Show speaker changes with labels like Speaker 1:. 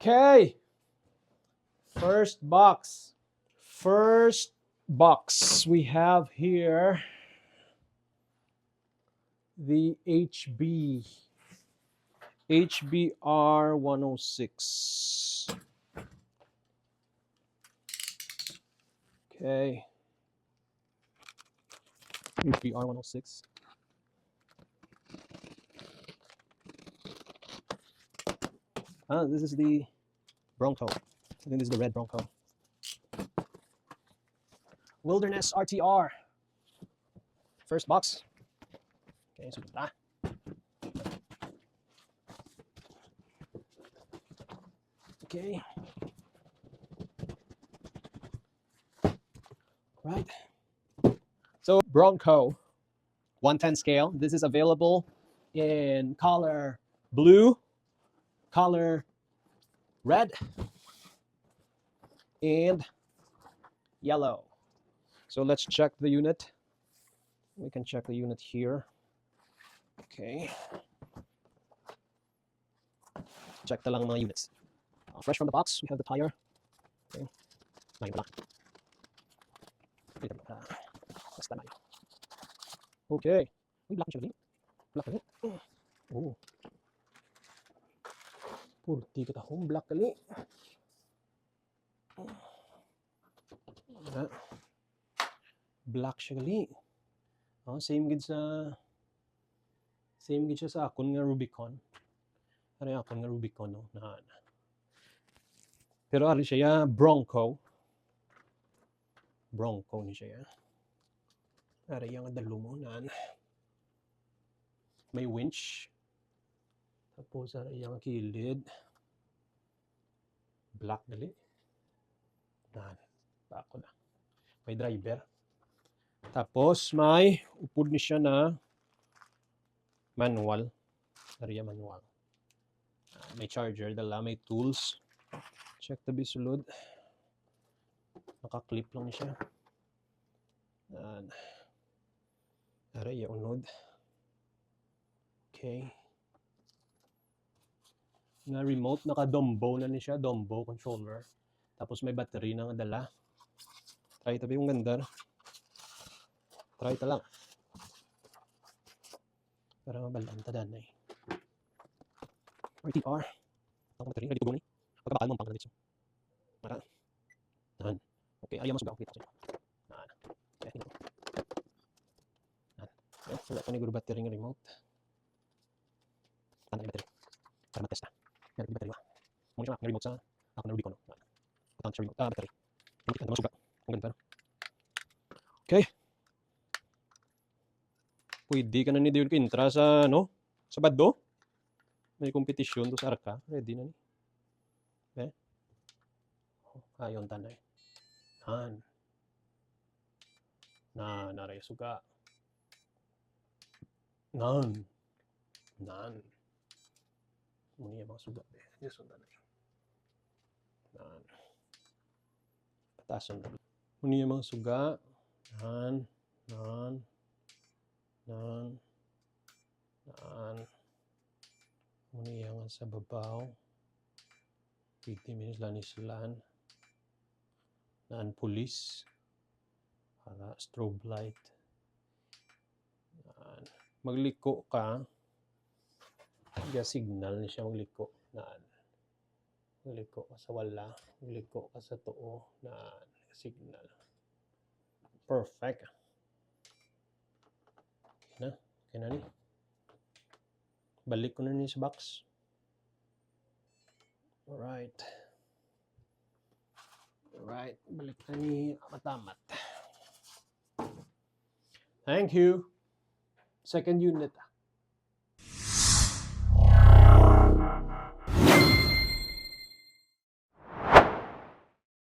Speaker 1: Okay. First box. First box. We have here the HBR 106. Okay. HBR 106. This is the Bronco. I think this is the red Bronco. Wilderness RTR. First box. Okay, so that. Okay. Right. So Bronco 110 scale. This is available in color blue, color red, and yellow. So let's check the unit. We can check the unit here. Okay. Check the lang mga units. Fresh from the box, we have the tire. Okay. Okay. Uy, black siya rin. Black kali. Oh. Purti ka tahong black kali. Black siya gali. Oh, same gid siya sa akon nga Rubicon. Ano akon nga Rubicon no na. Pero ari siya Bronco. Bronco ni siya. Ari yang dalo mo nan. May winch. Tapos ari yang kilid. Black gali. Nan. Bako na. May driver. Tapos may upod ni siya na manual. Area manual. May charger dala, may tools. Check the bisulod. Naka-clip lang ni siya. Area unod. Okay. Na remote, naka-Dombo na ni siya, Dombo controller. Tapos may battery na nga dala. Try tabi yung ganda. Try ito lang. Para mabalaan tadan na eh. RTR. Ang battery, ready to go ni. Pagkabakal mo ang pangalalit siya. Mara. Nan. Okay, ayaw masugaw. Kita siya. Nan. Okay, ito. Nan. Okay, wala pa ni guru battery ng remote. Tanda yung battery. Para matest na. Yan, yung battery mo. Muna siya, yung remote sa ako na Rubicon. Nan. Patang siya remote. Battery. Hindi ka na masugaw. Kung ganito. Okay. Pwede ka na ni Diyon ka-intra sa, sa Baddo. May kompetisyon to sa Arca. Ready na ni. Okay. Ayon tanay. Naray suga. Nan. Muni yung mga suga. Yes, tanay. Patason na. Muni yung mga suga. Nan. Muni yang sa babaw. 50 minutes lang islan. Nan police. Para strobe light. Magliko ka. Kaya signal ni siya magliko. Magliko ka sa wala. Magliko ka sa tuo. Signal. Perfect. Okay na ni. Balik ko na ni sa box. Alright. Balik na ni matamat. Thank you. Second unit.